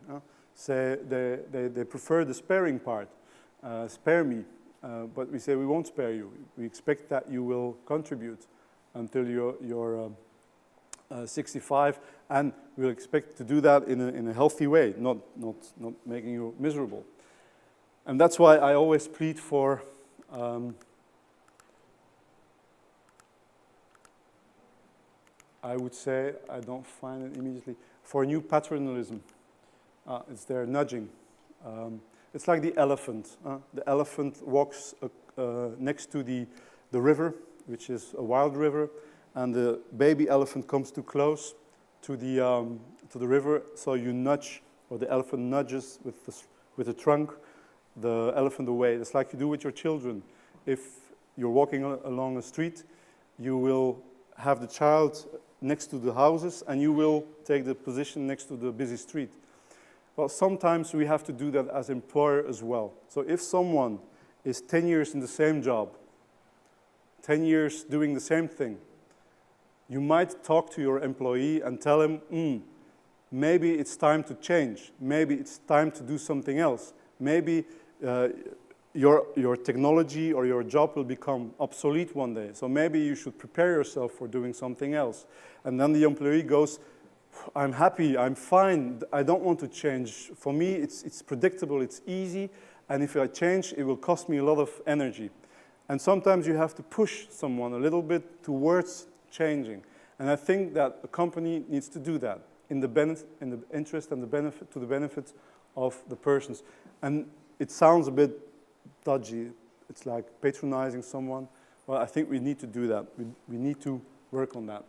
Say they prefer the sparing part, spare me. But we say we won't spare you. We expect that you will contribute until you're 65, and we'll expect to do that in a healthy way, not making you miserable. And that's why I always plead for I would say, I don't find it immediately, for new paternalism. It's their nudging. It's like the elephant. The elephant walks next to the river, which is a wild river, and the baby elephant comes too close to the river, so you nudge, or the elephant nudges with the trunk the elephant away. It's like you do with your children. If you're walking along a street, you will have the child next to the houses and you will take the position next to the busy street. Well, sometimes we have to do that as employer as well. So if someone is 10 years in the same job, 10 years doing the same thing, you might talk to your employee and tell him, maybe it's time to change. Maybe it's time to do something else. Maybe your technology or your job will become obsolete one day. So maybe you should prepare yourself for doing something else. And then the employee goes, I'm happy, I'm fine, I don't want to change. For me, it's predictable, it's easy, and if I change, it will cost me a lot of energy. And sometimes you have to push someone a little bit towards changing. And I think that a company needs to do that in the interest and the benefit, to the benefit of the persons. And it sounds a bit dodgy. It's like patronizing someone. Well, I think we need to do that. We need to work on that.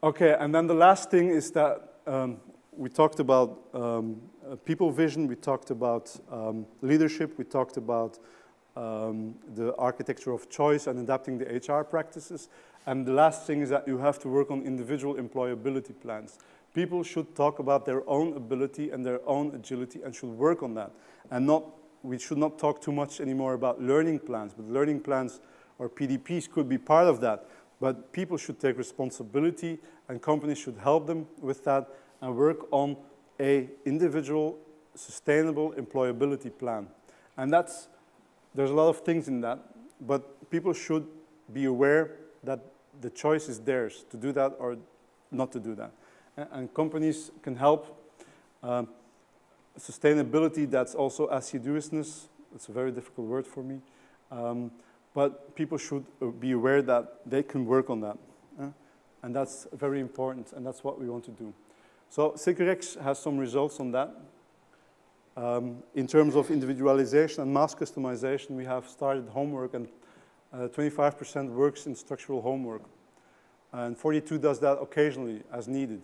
Okay, and then the last thing is that we talked about people vision, we talked about leadership, we talked about the architecture of choice and adapting the HR practices. And the last thing is that you have to work on individual employability plans. People should talk about their own ability and their own agility and should work on that. And we should not talk too much anymore about learning plans, but learning plans or PDPs could be part of that. But people should take responsibility and companies should help them with that and work on an individual sustainable employability plan. And there's a lot of things in that, but people should be aware that the choice is theirs to do that or not to do that. And companies can help. Sustainability, that's also assiduousness. It's a very difficult word for me. But people should be aware that they can work on that. And that's very important, and that's what we want to do. So Securex has some results on that. In terms of individualization and mass customization, we have started homework, and 25% works in structural homework. And 42% does that occasionally as needed.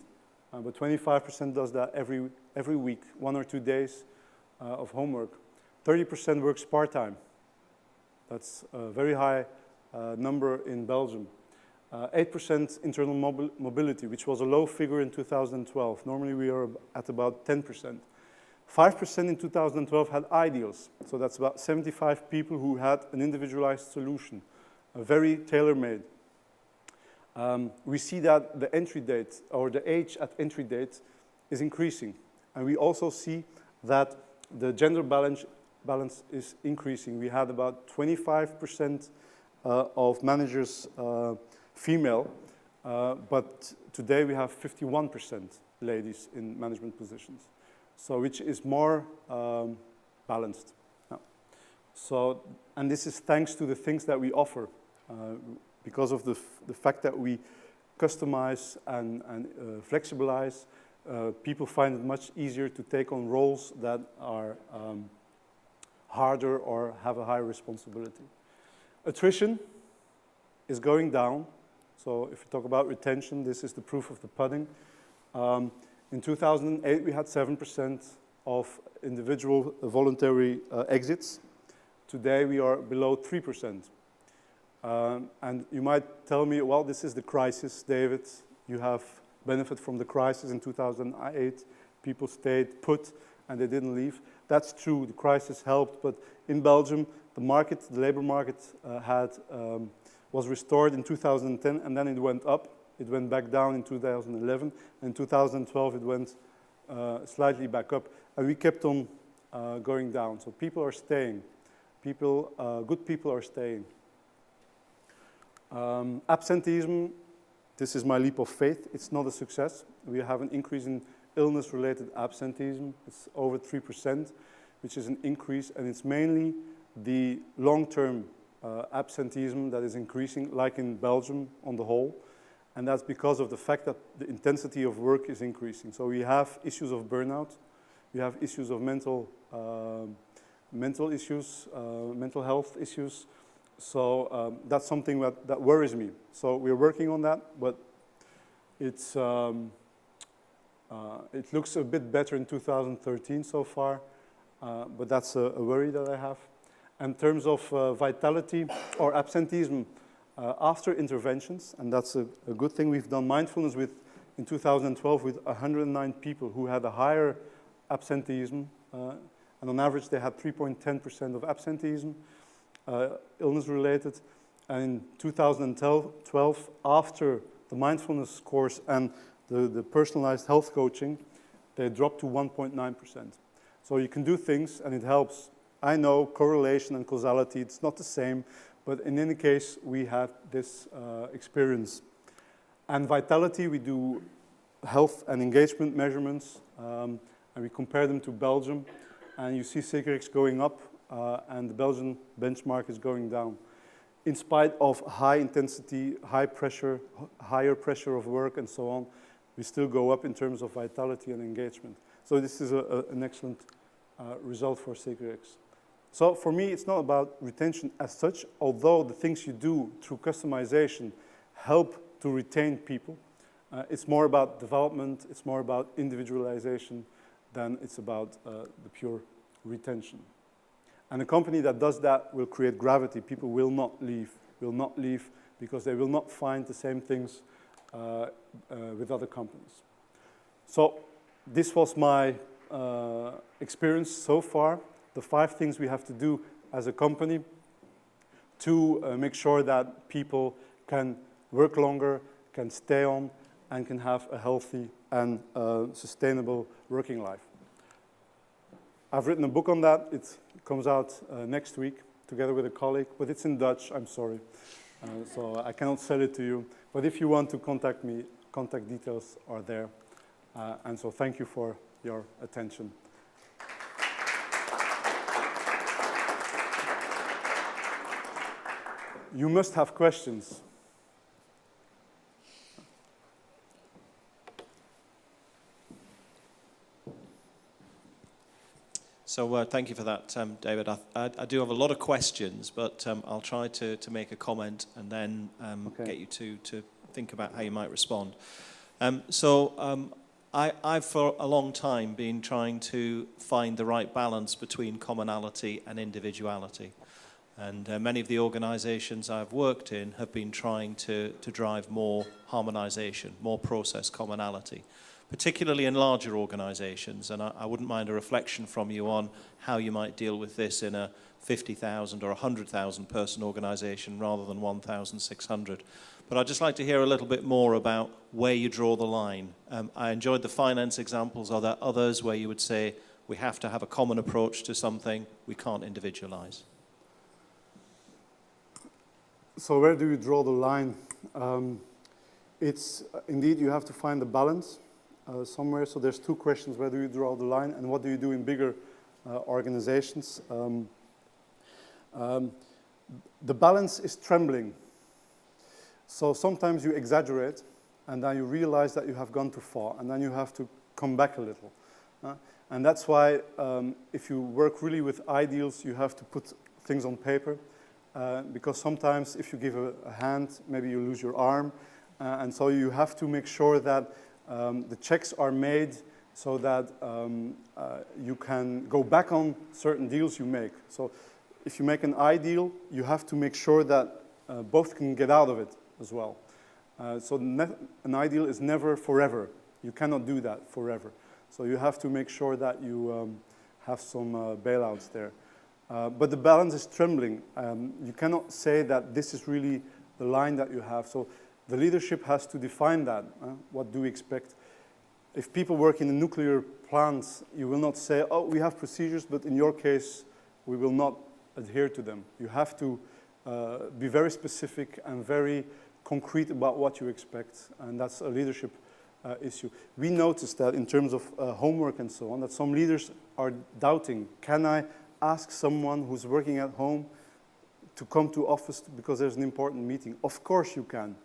But 25% does that every week, 1 or 2 days of homework. 30% works part-time. That's a very high number in Belgium. 8% internal mobility, which was a low figure in 2012. Normally we are at about 10%. 5% in 2012 had ideals. So that's about 75 people who had an individualized solution, very tailor-made. We see that the entry date, or the age at entry date, is increasing. And we also see that the gender balance is increasing. We had about 25% of managers female, but today we have 51% ladies in management positions. So which is more balanced. Yeah. So, and this is thanks to the things that we offer. Because of the fact that we customize and flexibilize, people find it much easier to take on roles that are harder or have a higher responsibility. Attrition is going down. So if we talk about retention, this is the proof of the pudding. In 2008, we had 7% of individual voluntary exits. Today, we are below 3%. And you might tell me, well, this is the crisis, David. You have benefit from the crisis in 2008. People stayed put and they didn't leave. That's true, the crisis helped, but in Belgium, the labor market was restored in 2010 and then it went up. It went back down in 2011. In 2012, it went slightly back up. And we kept on going down. So people are staying. Good people are staying. Absenteeism, this is my leap of faith. It's not a success. We have an increase in illness-related absenteeism. It's over 3%, which is an increase. And it's mainly the long-term absenteeism that is increasing, like in Belgium on the whole. And that's because of the fact that the intensity of work is increasing. So we have issues of burnout. We have issues of mental issues, mental health issues. So that's something that worries me. So we're working on that, but it looks a bit better in 2013 so far. but that's a worry that I have. In terms of vitality or absenteeism after interventions, and that's a good thing. We've done mindfulness in 2012 with 109 people who had a higher absenteeism, and on average they had 3.10% of absenteeism, illness-related. And in 2012, after the mindfulness course and the personalized health coaching, they dropped to 1.9%. So you can do things, and it helps. I know correlation and causality, it's not the same, but in any case, we had this experience. And vitality, we do health and engagement measurements, and we compare them to Belgium, and you see CKRX going up, and the Belgian benchmark is going down. In spite of high intensity, high pressure, higher pressure of work and so on, we still go up in terms of vitality and engagement. So this is an excellent result for CKRX. So for me, it's not about retention as such, although the things you do through customization help to retain people. It's more about development, it's more about individualization than it's about the pure retention. And a company that does that will create gravity. People will not leave because they will not find the same things with other companies. So this was my experience so far. The 5 things we have to do as a company to make sure that people can work longer, can stay on, and can have a healthy and sustainable working life. I've written a book on that. It comes out next week together with a colleague, but it's in Dutch, I'm sorry. So I cannot sell it to you. But if you want to contact me, contact details are there. And so thank you for your attention. You must have questions. So thank you for that, David. I do have a lot of questions, but I'll try to make a comment and then get you to think about how you might respond. I've for a long time been trying to find the right balance between commonality and individuality. And many of the organizations I've worked in have been trying to drive more harmonization, more process commonality, particularly in larger organizations. And I wouldn't mind a reflection from you on how you might deal with this in a 50,000 or 100,000 person organization rather than 1,600. But I'd just like to hear a little bit more about where you draw the line. I enjoyed the finance examples. Are there others where you would say we have to have a common approach to something, we can't individualize? So where do you draw the line? It's indeed you have to find the balance somewhere. So there's 2 questions: where do you draw the line, and what do you do in bigger organizations? The balance is trembling. So sometimes you exaggerate, and then you realize that you have gone too far, and then you have to come back a little. And that's why if you work really with ideals, you have to put things on paper. Because sometimes if you give a hand, maybe you lose your arm. And so you have to make sure that the checks are made so that you can go back on certain deals you make. So if you make an ideal, you have to make sure that both can get out of it as well. So an ideal is never forever. You cannot do that forever. So you have to make sure that you have some bailouts there. But the balance is trembling. You cannot say that this is really the line that you have. So the leadership has to define that. What do we expect? If people work in the nuclear plants, you will not say, oh, we have procedures, but in your case, we will not adhere to them. You have to be very specific and very concrete about what you expect, and that's a leadership issue. We noticed that in terms of homework and so on, that some leaders are doubting, can I ask someone who's working at home to come to office because there's an important meeting? Of course you can.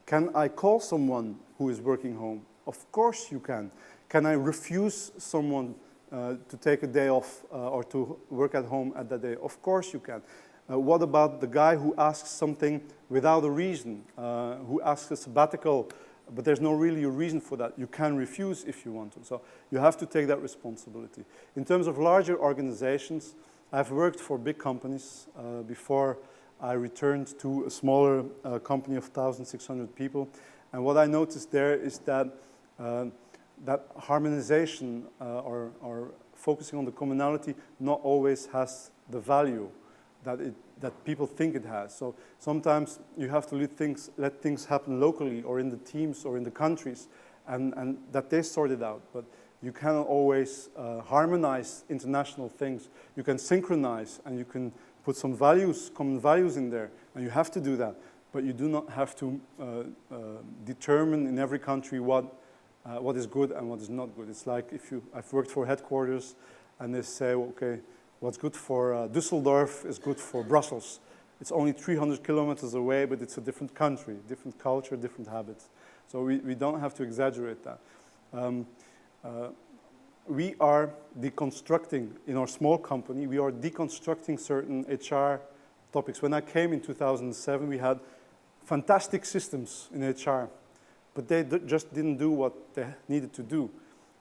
Can I call someone who is working home? Of course you can. Can I refuse someone to take a day off or to work at home at that day? Of course you can. What about the guy who asks something without a reason, who asks a sabbatical but there's no really a reason for that. You can refuse if you want to. So you have to take that responsibility. In terms of larger organizations, I've worked for big companies before I returned to a smaller company of 1,600 people. And what I noticed there is that that harmonization or focusing on the commonality not always has the value that people think it has. So sometimes you have to let things happen locally or in the teams or in the countries and that they sort it out. But you cannot always harmonize international things. You can synchronize and you can put some values, common values in there, and you have to do that. But you do not have to determine in every country what is good and what is not good. It's like I've worked for headquarters and they say, okay, what's good for Düsseldorf is good for Brussels. It's only 300 kilometers away, but it's a different country, different culture, different habits. So we don't have to exaggerate that. We are deconstructing, in our small company, we are deconstructing certain HR topics. When I came in 2007, we had fantastic systems in HR, but they just didn't do what they needed to do.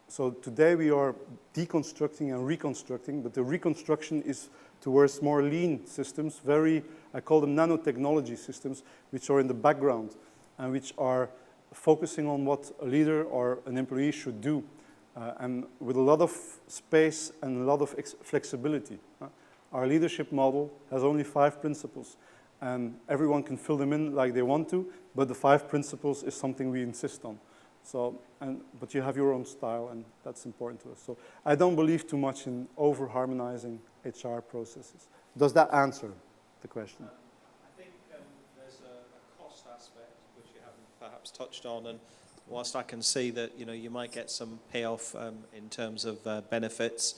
So today we are deconstructing and reconstructing, but the reconstruction is towards more lean systems, I call them nanotechnology systems, which are in the background and which are focusing on what a leader or an employee should do, and with a lot of space and a lot of flexibility. Our leadership model has only 5 principles, and everyone can fill them in like they want to, but the 5 principles is something we insist on. So, but you have your own style, and that's important to us. So I don't believe too much in over-harmonizing HR processes. Does that answer the question? I think there's a cost aspect which you haven't perhaps touched on, and whilst I can see that you might get some payoff in terms of benefits,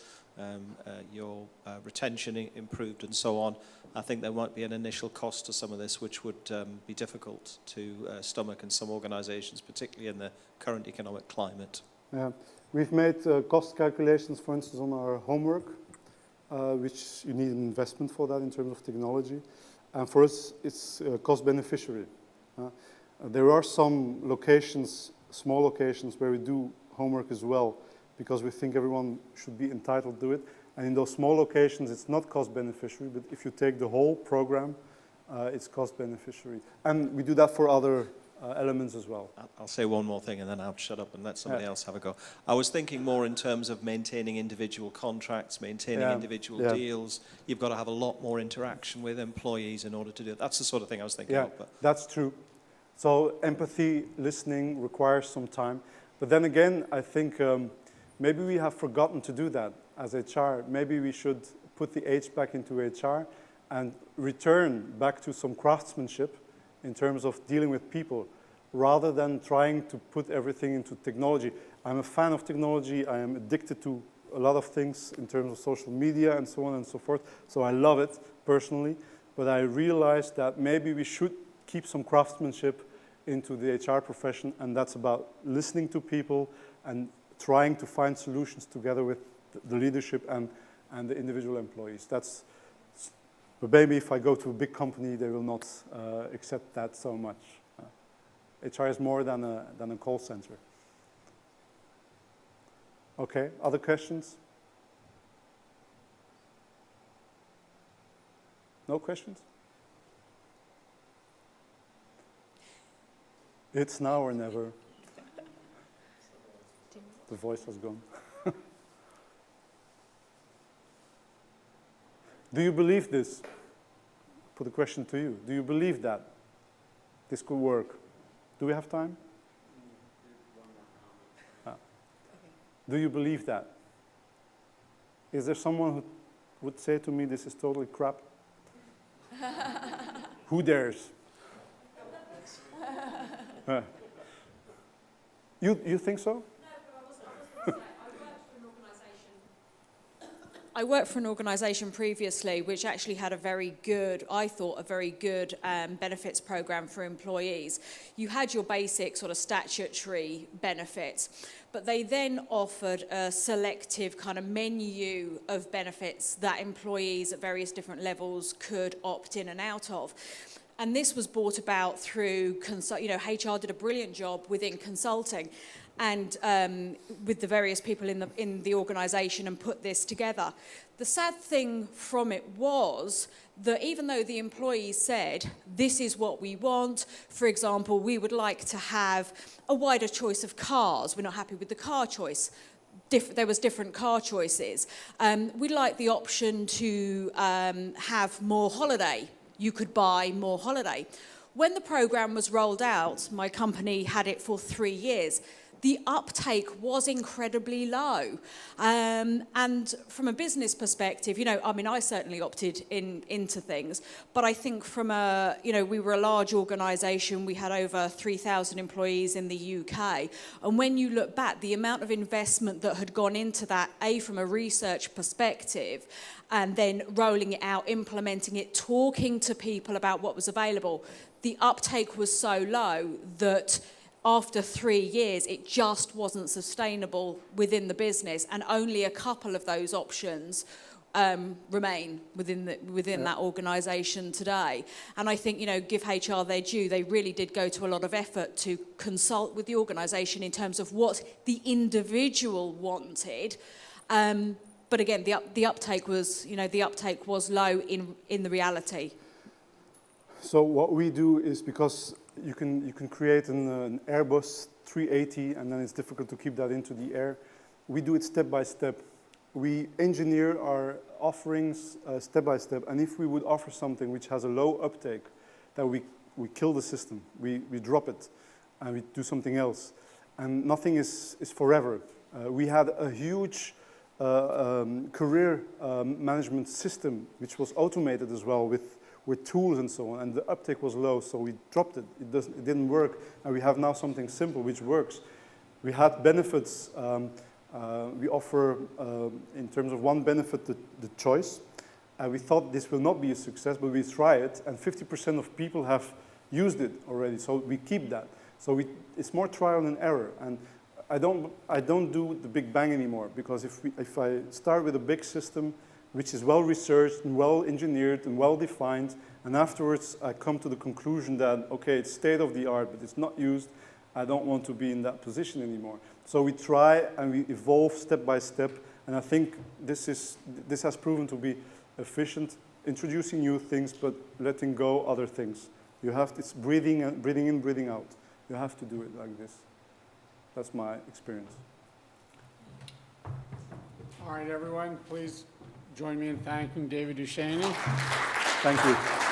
your retention improved and so on, I think there might be an initial cost to some of this which would be difficult to stomach in some organisations, particularly in the current economic climate. Yeah. We've made cost calculations, for instance, on our homework, which you need an investment for that in terms of technology. And for us, it's cost beneficiary. There are some locations, small locations, where we do homework as well, because we think everyone should be entitled to it. And in those small locations, it's not cost beneficiary, but if you take the whole program, it's cost beneficiary. And we do that for other elements as well. I'll say one more thing and then I'll shut up and let somebody else have a go. I was thinking more in terms of maintaining individual contracts, maintaining individual deals. You've got to have a lot more interaction with employees in order to do it. That's the sort of thing I was thinking of. But that's true. So empathy, listening requires some time. But then again, I think maybe we have forgotten to do that as HR. Maybe we should put the H back into HR and return back to some craftsmanship in terms of dealing with people, rather than trying to put everything into technology. I'm a fan of technology. I am addicted to a lot of things in terms of social media and so on and so forth. So I love it personally, but I realized that maybe we should keep some craftsmanship into the HR profession, and that's about listening to people and trying to find solutions together with the leadership and the individual employees. But maybe if I go to a big company, they will not accept that so much. HR is more than a call center. Okay, other questions? No questions? It's now or never. The voice has gone. Do you believe this? Put a question to you. Do you believe that this could work? Do we have time? Do you believe that? Is there someone who would say to me, this is totally crap? Who dares? You think so? I worked for an organisation previously which actually had a very good benefits programme for employees. You had your basic sort of statutory benefits, but they then offered a selective kind of menu of benefits that employees at various different levels could opt in and out of. And this was brought about through, HR did a brilliant job within consulting and with the various people in the organisation and put this together. The sad thing from it was that even though the employees said, this is what we want, for example, we would like to have a wider choice of cars, we're not happy with the car choice, there was different car choices. We'd like the option to have more holiday. You could buy more holiday. When the programme was rolled out, my company had it for 3 years. The uptake was incredibly low. And from a business perspective, I certainly opted into things, but I think we were a large organisation, we had over 3,000 employees in the UK, and when you look back, the amount of investment that had gone into that, from a research perspective, and then rolling it out, implementing it, talking to people about what was available, the uptake was so low that after 3 years, it just wasn't sustainable within the business, and only a couple of those options remain within that organisation today. And I think, give HR their due, they really did go to a lot of effort to consult with the organisation in terms of what the individual wanted. But again, the uptake was low in the reality. So what we do is, because you can create an Airbus 380 and then it's difficult to keep that into the air, we do it step by step. We engineer our offerings step by step, and if we would offer something which has a low uptake, then we kill the system, we drop it, and we do something else. And nothing is forever. We had a huge career management system which was automated as well with tools and so on, and the uptake was low, so we dropped it. It didn't work, and we have now something simple which works. We had benefits. We offer, in terms of one benefit, the choice. We thought this will not be a success, but we try it, and 50% of people have used it already, so we keep that. So it's more trial and error, and I don't do the big bang anymore, because if I start with a big system which is well researched and well engineered and well defined, and afterwards I come to the conclusion that, okay, it's state of the art, but it's not used, I don't want to be in that position anymore. So we try and we evolve step by step, and I think this has proven to be efficient, introducing new things, but letting go other things. It's breathing in, breathing out. You have to do it like this. That's my experience. All right, everyone, please join me in thanking David Ducheney. Thank you.